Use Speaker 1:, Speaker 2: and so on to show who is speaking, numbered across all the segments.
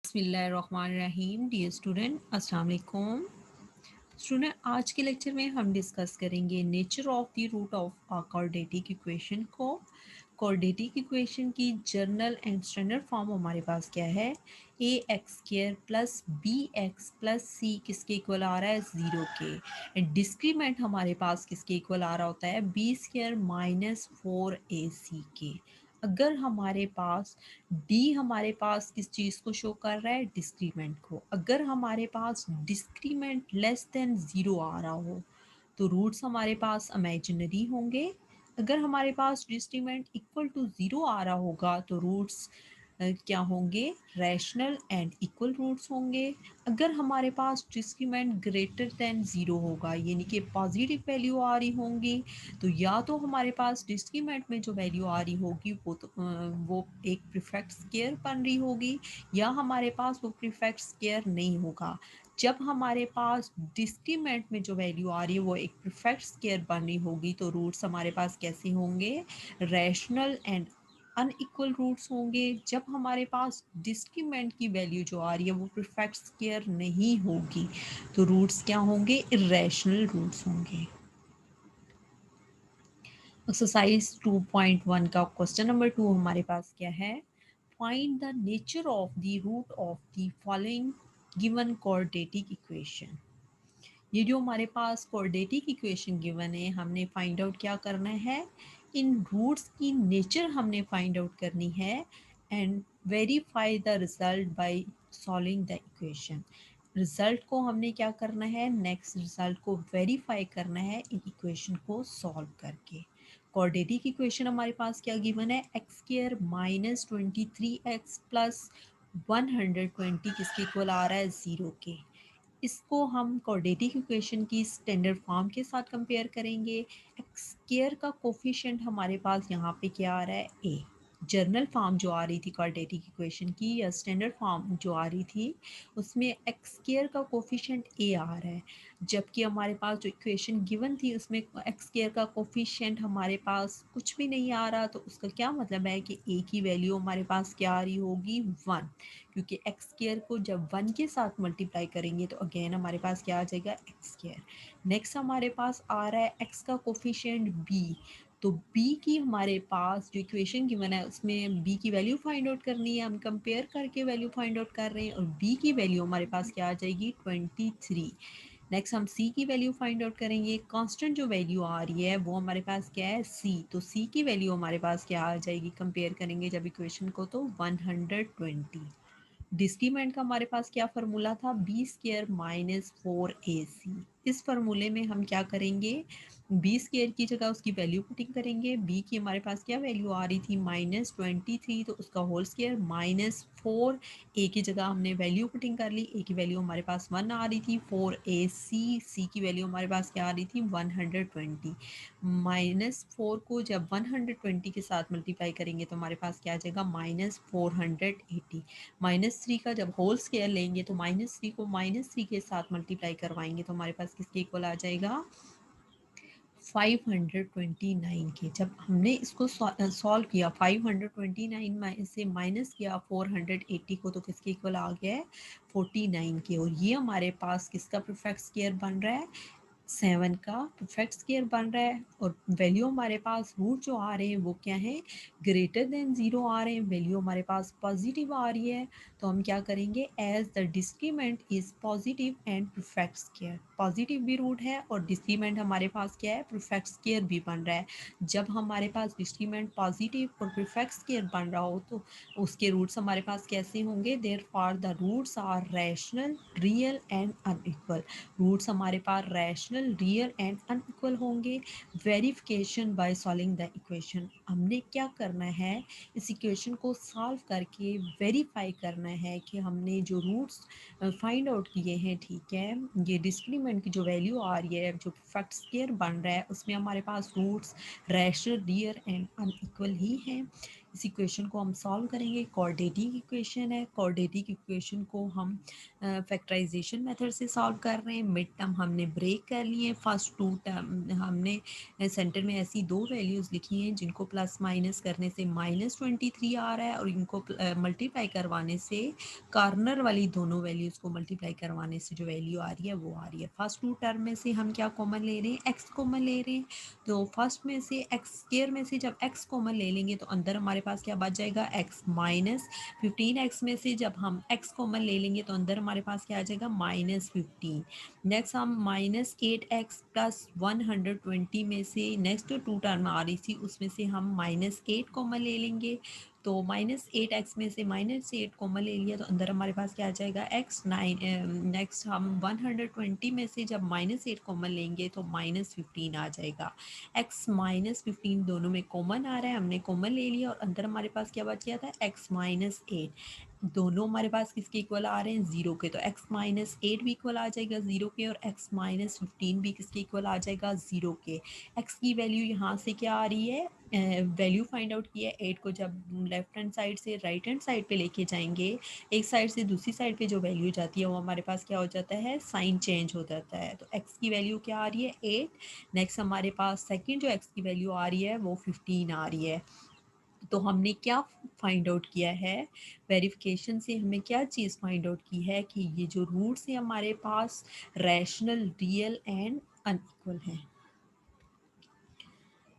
Speaker 1: बिस्मिल्लाहिर्रहमानिर्रहीम। Dear student, अस्सलाम वालेकुम। स्टूडेंट, आज के लेक्चर में हम डिस्कस करेंगे nature of the root of quadratic equation को। क्वाड्रेटिक इक्वेशन की जर्नल एंड स्टैंडर्ड फॉर्म हमारे पास क्या है? A x square plus b x plus c किसके इक्वल आ रहा है? ज़ीरो के। एंड डिस्क्रीमेंट हमारे पास किसके इक्वल आ रहा होता है? बी स्क्र माइनस फोर ए सी के। अगर हमारे पास डी हमारे पास किस चीज़ को शो कर रहा है? डिस्क्रीमेंट को। अगर हमारे पास डिस्क्रीमेंट लेस देन ज़ीरो आ रहा हो तो रूट्स हमारे पास इमेजिनरी होंगे। अगर हमारे पास डिस्क्रीमेंट इक्वल टू ज़ीरो आ रहा होगा तो रूट्स क्या होंगे? रैशनल एंड इक्वल रूट्स होंगे। अगर हमारे पास डिस्क्रीमेंट ग्रेटर देन ज़ीरो होगा यानी कि पॉजिटिव वैल्यू आ रही होंगी तो या तो हमारे पास डिस्क्रीमेंट में जो वैल्यू आ रही होगी वो एक प्रीफिक्स स्क्वायर बन रही होगी या हमारे पास वो प्रीफिक्स स्क्वायर नहीं होगा। जब हमारे पास डिस्क्रीमेंट में जो वैल्यू आ रही है वो एक प्रीफिक्स स्क्वायर बन रही होगी तो रूट्स हमारे पास कैसे होंगे? रैशनल एंड अनइक्वल रूट्स होंगे। जब हमारे पास डिस्क्रीमेंट की वैल्यू जो आ रही है वो प्रीफिक्स स्क्वायर नहीं होगी तो रूट्स क्या होंगे? इर्रेशनल रूट्स होंगे। एक्सरसाइज 2.1 का क्वेश्चन नंबर 2 हमारे पास क्या है? Find the nature of the root of the following given quadratic equation. ये जो हमारे पास क्वाड्रेटिक इक्वेशन गिवन है हमने फाइंड आउट क्या करना है? इन रूट्स की नेचर हमने फाइंड आउट करनी है and verify the result by solving the equation. Result को हमने क्या करना है? नेक्स्ट रिजल्ट को वेरीफाई करना है इन इक्वेशन को सॉल्व करके। क्वाड्रेटिक इक्वेशन हमारे पास क्या गिवन है? X square minus 23x plus 120 किसके इक्वल आ रहा है? ज़ीरो के। इसको हम क्वाड्रेटिक इक्वेशन की स्टैंडर्ड फॉर्म के साथ कंपेयर करेंगे। एक्स स्क्वायर का कोफिशिएंट हमारे पास यहाँ पे क्या आ रहा है? ए। जर्नल फॉर्म जो आ रही थी क्वाड्रेटिक इक्वेशन की या स्टैंडर्ड फॉर्म जो आ रही थी उसमें एक्स स्क्वायर का कोफिशिएंट ए आ रहा है, जबकि हमारे पास जो इक्वेशन गिवन थी उसमें एक्स स्क्वायर का कोफिशिएंट हमारे पास कुछ भी नहीं आ रहा। तो उसका क्या मतलब है कि ए की वैल्यू हमारे पास क्या आ रही होगी? वन, क्योंकि एक्स स्क्वायर को जब वन के साथ मल्टीप्लाई करेंगे तो अगेन हमारे पास क्या आ जाएगा? X square. नेक्स्ट हमारे पास आ रहा है एक्स का कोफिशिएंट बी। तो b की हमारे पास जो इक्वेशन गिवन है उसमें b की वैल्यू फाइंड आउट करनी है। हम कंपेयर करके वैल्यू फाइंड आउट कर रहे हैं और b की वैल्यू हमारे पास क्या आ जाएगी? 23। नेक्स्ट हम c की वैल्यू फाइंड आउट करेंगे। कांस्टेंट जो वैल्यू आ रही है वो हमारे पास क्या है? c। तो c की वैल्यू हमारे पास क्या आ जाएगी कंपेयर करेंगे जब इक्वेशन को? तो 120। डिस्क्रीमेंट का हमारे पास क्या फार्मूला था? बी स्क्र माइनस फोर ए सी। इस फार्मूले में हम क्या करेंगे? बी स्क्र की जगह उसकी वैल्यू पुटिंग करेंगे। बी की हमारे पास क्या वैल्यू आ रही थी? -23, तो उसका होल स्क्वायर -4। ए की जगह हमने वैल्यू पुटिंग कर ली। ए की वैल्यू हमारे पास 1 आ रही थी। 4ac, सी की वैल्यू हमारे पास क्या आ रही थी? 120। -4 को जब 120 के साथ मल्टीप्लाई करेंगे तो हमारे पास क्या आ जाएगा? -480। -3 का जब होल स्क्वायर लेंगे तो -3 को -3 के साथ मल्टीप्लाई करवाएंगे तो हमारे पास किसके इक्वल आ जाएगा? 529 के। जब हमने इसको सॉल्व किया 529 में से माइनस किया 480 को तो किसके इक्वल आ गया है? 49 के। और ये हमारे पास किसका परफेक्ट स्क्वायर बन रहा है? 7 का परफेक्ट स्क्वायर बन रहा है। और वैल्यू हमारे पास रूट जो आ रहे हैं वो क्या है? ग्रेटर देन ज़ीरो आ रहे हैं। वैल्यू हमारे पास पॉजिटिव आ रही है तो हम क्या करेंगे? As the discriminant is positive and perfect square. Positive भी रूट है और डिस्क्रीमेंट हमारे पास क्या है? परफेक्ट स्क्वायर भी बन रहा है। जब हमारे पास डिस्क्रीमेंट पॉजिटिव और परफेक्ट स्क्वायर बन रहा हो तो उसके रूट्स हमारे पास कैसे होंगे? Therefore the roots are rational, real and unequal. Roots हमारे पास रैशनल, रियल एंड अनइक्वल होंगे। Verification by solving the equation. हमने क्या करना है? इस इक्वेशन को सॉल्व करके वेरीफाई करना है कि हमने जो रूट्स फाइंड आउट किए हैं, ठीक है, ये डिस्क्रीमेंट की जो वैल्यू आ रही है जो परफेक्ट स्क्वायर बन रहा है उसमें हमारे पास roots rational, real and unequal ही हैं। इस इक्वेशन को हम सॉल्व करेंगे। क्वाड्रेटिक इक्वेशन है, क्वाड्रेटिक इक्वेशन को हम फैक्टराइजेशन मेथड से सॉल्व कर रहे हैं। मिड टर्म हमने ब्रेक कर लिए हैं। फर्स्ट टू टर्म हमने सेंटर में ऐसी दो वैल्यूज़ लिखी हैं जिनको प्लस माइनस करने से -23 आ रहा है, और इनको मल्टीप्लाई करवाने से कॉर्नर वाली दोनों वैल्यूज़ को मल्टीप्लाई करवाने से जो वैल्यू आ रही है वो आ रही है। फर्स्ट टू टर्म में से हम क्या कॉमन ले रहे हैं, एक्स कॉमन ले रहे हैं। तो फर्स्ट में से एक्स स्क्वायर में से जब एक्स कॉमन ले लेंगे तो अंदर हमारे पास क्या बच जाएगा, एक्स माइनस 15x में से जब हम x कॉमन ले लेंगे तो अंदर हमारे पास क्या आ जाएगा, -15। नेक्स्ट हम -8x प्लस 120 में से नेक्स्ट टू टर्म आ रही थी उसमें से हम -8 कॉमन ले लेंगे। तो -8x में से -8 कॉमन ले लिया तो अंदर हमारे पास क्या आ जाएगा, x9। नेक्स्ट हम 120 में से जब -8 कॉमन लेंगे तो -15 आ जाएगा। x -15 दोनों में कॉमन आ रहा है, हमने कॉमन ले लिया और अंदर हमारे पास क्या बच गया था, x -8। दोनों हमारे पास किसके इक्वल आ रहे हैं, 0 के। तो x -8 भी इक्वल आ जाएगा 0 के, और x -15 भी किसके इक्वल आ जाएगा, 0 के। x की वैल्यू यहाँ से क्या आ रही है, वैल्यू फाइंड आउट की है। 8 को जब लेफ्ट हैंड साइड से राइट हैंड साइड पे लेके जाएंगे, एक साइड से दूसरी साइड पे जो वैल्यू जाती है वो हमारे पास क्या हो जाता है, साइन चेंज हो जाता है। तो x की वैल्यू क्या आ रही है, 8। नेक्स्ट हमारे पास सेकंड जो x की वैल्यू आ रही है वो 15 आ रही है। तो हमने क्या फाइंड आउट किया है, वेरिफिकेशन से हमें क्या चीज़ फाइंड आउट की है कि ये जो रूट्स हैं हमारे पास रैशनल, रियल एंड अनइक्वल हैं।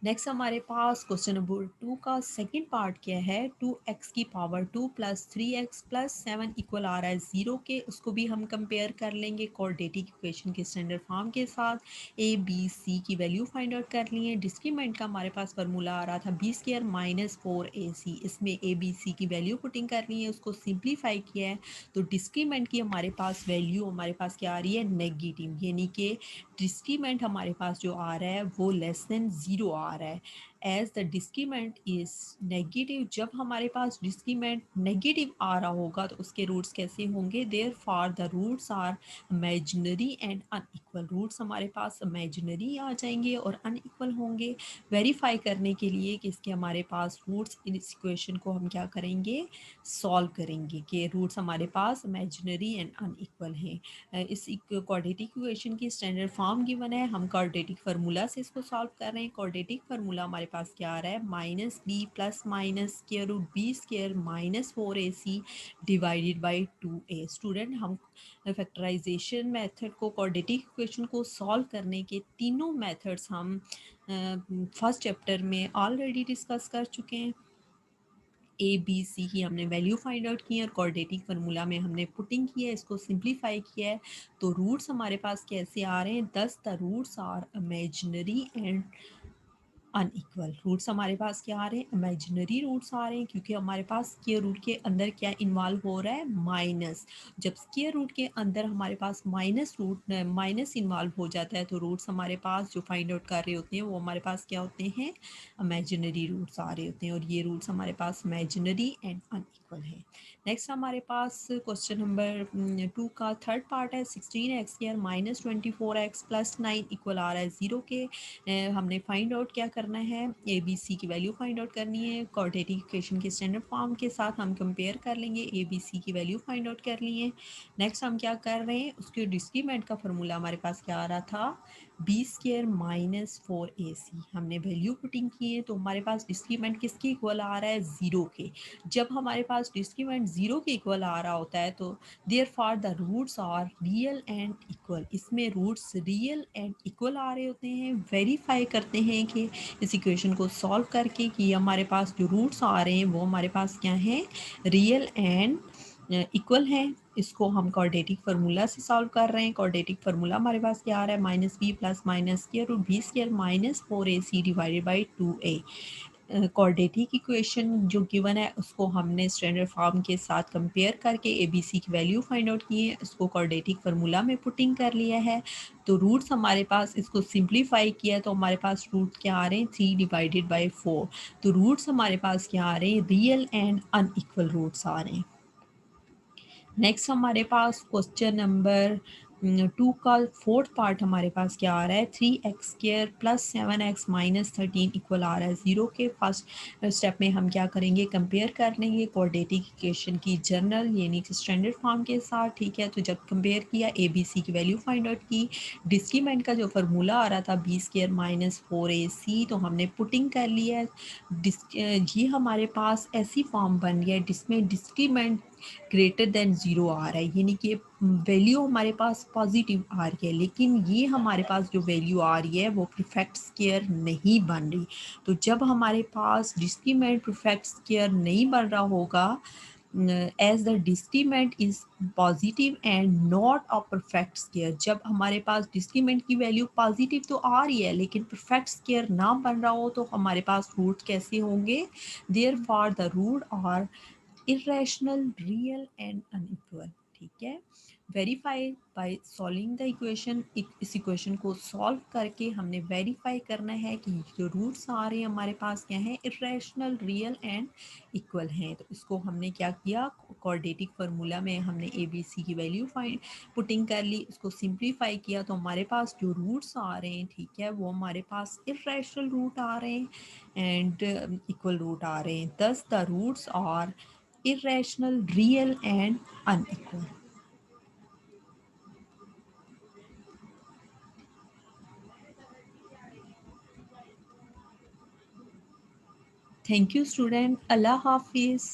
Speaker 1: नेक्स्ट हमारे पास क्वेश्चन नंबर 2 का सेकंड पार्ट क्या है, 2x की power 2 plus 3x plus 7 equal आ रहा है 0 के। उसको भी हम कंपेयर कर लेंगे क्वाड्रेटिक इक्वेशन के स्टैंडर्ड फॉर्म के साथ। a b c की वैल्यू फाइंड आउट कर लिए। डिस्क्रीमेंट का हमारे पास फार्मूला आ रहा था b² माइनस 4ac। इसमें a b c की वैल्यू पुटिंग कर ली है, उसको सिंप्लीफाई किया है। तो डिस्क्रीमेंट की हमारे पास वैल्यू हमारे पास क्या आ रही है, नेगेटिव, यानी कि डिस्क्रीमेंट हमारे पास जो आ रहा है वो लेस देन 0 आ रहा है। As the discriminant is negative, जब हमारे पास डिस्क्रीमेंट नेगेटिव आ रहा होगा तो उसके रूट्स कैसे होंगे, therefore the roots are imaginary and unequal. Roots हमारे पास इमेजिनरी आ जाएंगे और अनइक्वल होंगे। वेरीफाई करने के लिए कि इसके हमारे पास रूट्स, इन इस इक्वेशन को हम क्या करेंगे, सॉल्व करेंगे कि रूट्स हमारे पास इमेजिनरी एंड अनइक्वल हैं। इस क्वाड्रेटिक इक्वेशन की स्टैंडर्ड फॉर्म गिवन है, हम क्वाड्रेटिक फार्मूला से इसको सॉल्व कर रहे हैं। क्वाड्रेटिक फार्मूला हमारे पास क्या आ रहा है, -b plus minus square root b² minus 4ac divided by 2a। Student, हम फैक्टराइजेशन मेथड को, क्वाड्रेटिक इक्वेशन को सॉल्व करने के तीनों मेथड्स हम फर्स्ट चैप्टर में ऑलरेडी डिस्कस कर चुके हैं। ए बी सी की हमने वैल्यू फाइंड आउट की है और क्वाड्रेटिक फार्मूला में हमने पुटिंग की है, इसको सिंप्लीफाई किया है। तो रूट्स हमारे पास कैसे आ रहे हैं, 10 the roots are imaginary and unequal. Roots हमारे पास क्या आ रहे हैं, इमेजिनरी रूट्स आ रहे हैं, क्योंकि हमारे पास स्क्वायर रूट के अंदर क्या इन्वॉल्व हो रहा है, माइनस। जब स्क्वायर रूट के अंदर हमारे पास माइनस इन्वॉल्व हो जाता है तो रूट्स हमारे पास जो फाइंड आउट कर रहे होते हैं वो हमारे पास क्या होते हैं, इमेजिनरी रूट्स आ रहे होते हैं, और ये रूट्स हमारे पास इमेजिनरी एंड अनइक्वल है। नेक्स्ट हमारे पास क्वेश्चन नंबर 2 का थर्ड पार्ट है, 16x² minus 24x plus 9 equal आ रहा है 0 के। हमने फाइंड आउट क्या करना है, ए बी सी की वैल्यू फाइंड आउट करनी है। क्वाड्रेटिक इक्वेशन के स्टैंडर्ड फॉर्म के साथ हम कंपेयर कर लेंगे। ए बी सी की वैल्यू फाइंड आउट कर लिए। नेक्स्ट हम क्या कर रहे हैं, उसके डिस्क्रीमेंट का फॉर्मूला हमारे पास क्या आ रहा था, b² माइनस 4ac। हमने वैल्यू पुटिंग की है तो हमारे पास डिस्क्रीमेंट किसके इक्वल आ रहा है, 0 के। जब हमारे पास डिस्क्रीमेंट 0 के इक्वल आ रहा होता है तो therefore the roots are real and equal. इसमें रूट्स रियल एंड इक्वल आ रहे होते हैं। वेरीफाई करते हैं कि इस इक्वेशन को सॉल्व करके कि हमारे पास जो रूट्स आ रहे हैं वो हमारे पास क्या हैं, रियल एंड इक्वल हैं। इसको हम क्वाड्रेटिक फार्मूला से सॉल्व कर रहे हैं। क्वाड्रेटिक फार्मूला हमारे पास क्या आ रहा है, -b plus minus square root b² minus 4ac divided by 2a। Quadratic equation जो गिवन है उसको हमने स्टैंडर्ड फॉर्म के साथ कंपेयर करके ए बी सी की वैल्यू फाइंड आउट की है, उसको क्वाड्रेटिक फार्मूला में पुटिंग कर लिया है। तो रूट्स हमारे पास, इसको सिंप्लीफाई किया तो हमारे पास रूट क्या आ रहे हैं, 3 डिवाइडेड बाई 4। तो रूट्स हमारे पास क्या आ रहे हैं, रियल एंड अनइक्वल रूट्स आ रहे हैं। नेक्स्ट हमारे पास क्वेश्चन नंबर टू का फोर्थ पार्ट हमारे पास क्या आ रहा है, 3x² plus 7x minus 13 equal आ रहा है 0 के। फर्स्ट स्टेप में हम क्या करेंगे, कंपेयर कर लेंगे क्वाड्रेटिक इक्वेशन की जनरल यानी कि स्टैंडर्ड फॉर्म के साथ, ठीक है। तो जब कंपेयर किया, ए बी सी की वैल्यू फाइंड आउट की, डिस्क्रीमेंट का जो फार्मूला आ रहा था b² माइनस 4ac, तो हमने पुटिंग कर लिया है। ये हमारे पास ऐसी फॉर्म बन गया है जिसमें डिस्क्रीमेंट ग्रेटर देन ज़ीरो आ रहा है, यानी कि वैल्यू हमारे पास पॉजिटिव आ रही है, लेकिन ये हमारे पास जो वैल्यू आ रही है वो परफेक्ट स्क्वायर नहीं बन रही। तो जब हमारे पास डिस्क्रीमेंट परफेक्ट स्क्वायर नहीं बन रहा होगा, as the discriminant is positive and not a perfect square, जब हमारे पास डिस्क्रीमेंट की वैल्यू पॉजिटिव तो आ रही है लेकिन परफेक्ट स्क्वायर ना बन रहा हो, तो हमारे पास रूट कैसे होंगे, therefore the root are irrational, real and unequal, ठीक है। Verify by solving the equation, इस इक्वेशन को सॉल्व करके हमने वेरीफाई करना है कि जो रूट्स आ रहे हैं हमारे पास क्या है, इरेशनल, रियल एंड इक्वल हैं। तो इसको हमने क्या किया, क्वाड्रेटिक फार्मूला में हमने ए बी सी की वैल्यू फाइंड पुटिंग कर ली, उसको सिंप्लीफाई किया, तो हमारे पास जो रूट्स आ रहे हैं, ठीक है, वो हमारे पास इरेशनल रूट आ रहे हैं एंड इक्वल रूट आ रहे हैं। Thus the roots are irrational, real and unequal. Thank you student. Allah Hafiz.